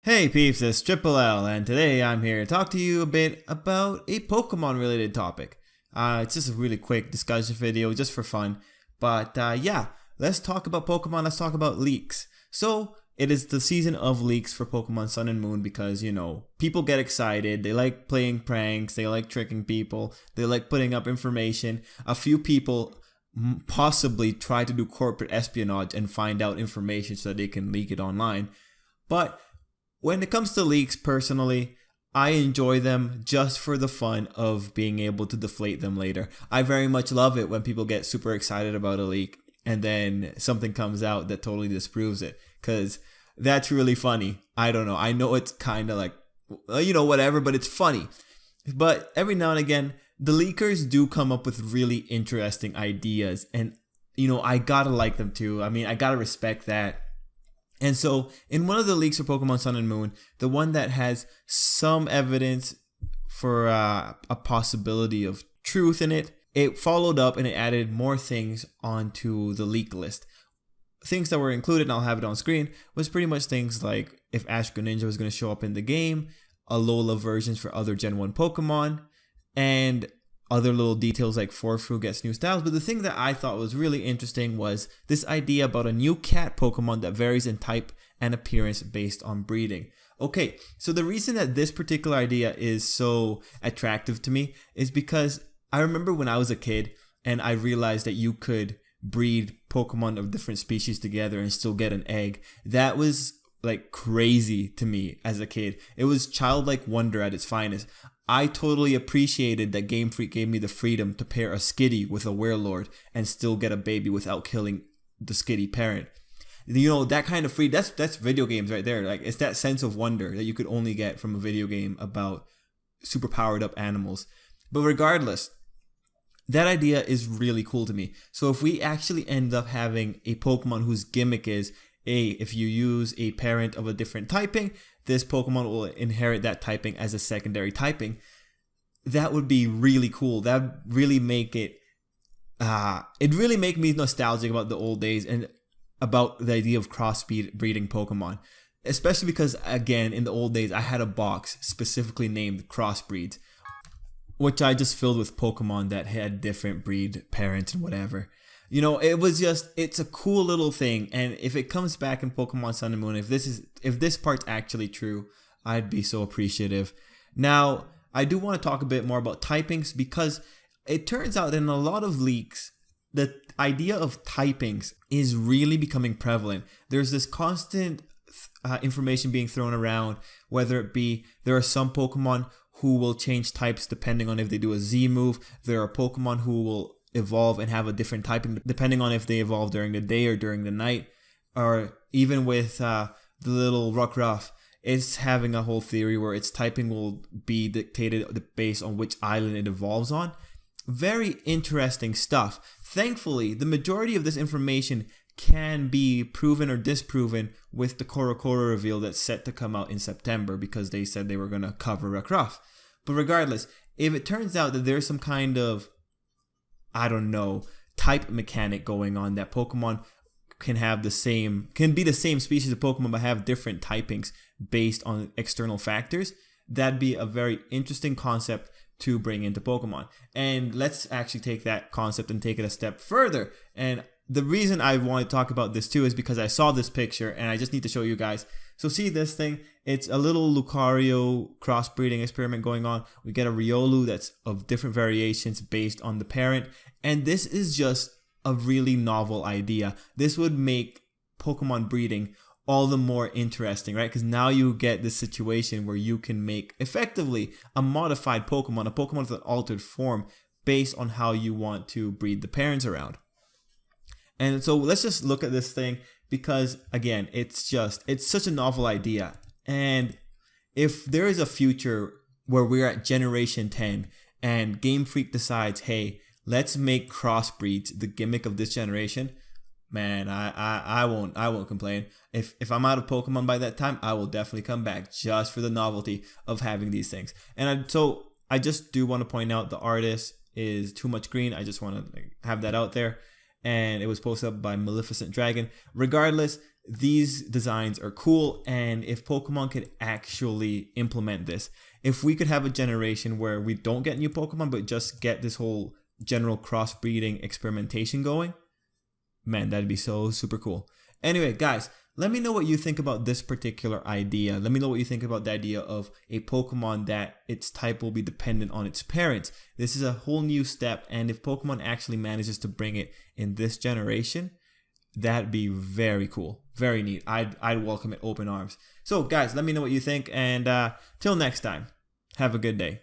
Hey peeps, it's Tripl-L, and today I'm here to talk to you a bit about a Pokemon related topic. It's just a really quick discussion video just for fun, but yeah, let's talk about Pokemon, let's talk about leaks. So, it is the season of leaks for Pokemon Sun and Moon because, you know, people get excited, they like playing pranks, they like tricking people, they like putting up information. A few people possibly try to do corporate espionage and find out information so that they can leak it online. But when it comes to leaks, personally, I enjoy them just for the fun of being able to deflate them later. I very much love it when people get super excited about a leak and then something comes out that totally disproves it, because that's really funny. I don't know. I know it's kind of like, whatever, but it's funny. But every now and again, the leakers do come up with really interesting ideas, and, I gotta like them too. I mean, I gotta respect that. And so, in one of the leaks for Pokemon Sun and Moon, the one that has some evidence for a possibility of truth in it, it followed up and it added more things onto the leak list. Things that were included, and I'll have it on screen, was pretty much things like if Ash Greninja was going to show up in the game, Alola versions for other Gen 1 Pokemon, and other little details like Forfru gets new styles. But the thing that I thought was really interesting was this idea about a new cat Pokemon that varies in type and appearance based on breeding. Okay, so the reason that this particular idea is so attractive to me is because I remember when I was a kid and I realized that you could breed Pokemon of different species together and still get an egg. That was like crazy to me as a kid. It was childlike wonder at its finest. I totally appreciated that Game Freak gave me the freedom to pair a Skitty with a Werelord and still get a baby without killing the Skitty parent. That kind of free, that's video games right there. Like, it's that sense of wonder that you could only get from a video game about super powered up animals. But regardless, that idea is really cool to me. So if we actually end up having a Pokemon whose gimmick is, if you use a parent of a different typing, this Pokemon will inherit that typing as a secondary typing. That would be really cool. That would really make it, it'd really make me nostalgic about the old days and about the idea of crossbreeding Pokemon. Especially because, again, in the old days, I had a box specifically named Crossbreeds, which I just filled with Pokemon that had different breed parents and whatever. It's a cool little thing, and if it comes back in Pokemon Sun and Moon, if this part's actually true, I'd be so appreciative. Now, I do want to talk a bit more about typings, because it turns out that in a lot of leaks, the idea of typings is really becoming prevalent. There's this constant information being thrown around, whether it be there are some Pokemon who will change types depending on if they do a Z move. There are Pokemon who will evolve and have a different typing depending on if they evolve during the day or during the night. Or even with the little Rockruff, it's having a whole theory where its typing will be dictated based on which island it evolves on. Very interesting stuff. Thankfully, the majority of this information can be proven or disproven with the Korokoro reveal that's set to come out in September, because they said they were going to cover Rockruff. But regardless, if it turns out that there's some kind of, type mechanic going on, that Pokemon can be the same species of Pokemon but have different typings based on external factors, that'd be a very interesting concept to bring into Pokemon. And let's actually take that concept and take it a step further. And the reason I want to talk about this too is because I saw this picture and I just need to show you guys. So see this thing? It's a little Lucario crossbreeding experiment going on. We get a Riolu that's of different variations based on the parent. And this is just a really novel idea. This would make Pokemon breeding all the more interesting, right? Because now you get this situation where you can make effectively a modified Pokemon, a Pokemon with an altered form based on how you want to breed the parents around. And so let's just look at this thing, because again, it's such a novel idea. And if there is a future where we're at generation 10 and Game Freak decides, hey, let's make crossbreeds the gimmick of this generation, man, I won't complain. If I'm out of Pokemon by that time, I will definitely come back just for the novelty of having these things. And so I just do want to point out the artist is Too Much Green. I just want to have that out there. And it was posted up by Maleficent Dragon. Regardless, these designs are cool, and if Pokemon could actually implement this, if we could have a generation where we don't get new Pokemon but just get this whole general crossbreeding experimentation going, man, that'd be so super cool. Anyway, guys, let me know what you think about this particular idea. Let me know what you think about the idea of a Pokemon that its type will be dependent on its parents. This is a whole new step, and if Pokemon actually manages to bring it in this generation, that'd be very cool, very neat. I'd welcome it open arms. So guys, let me know what you think, and till next time, have a good day.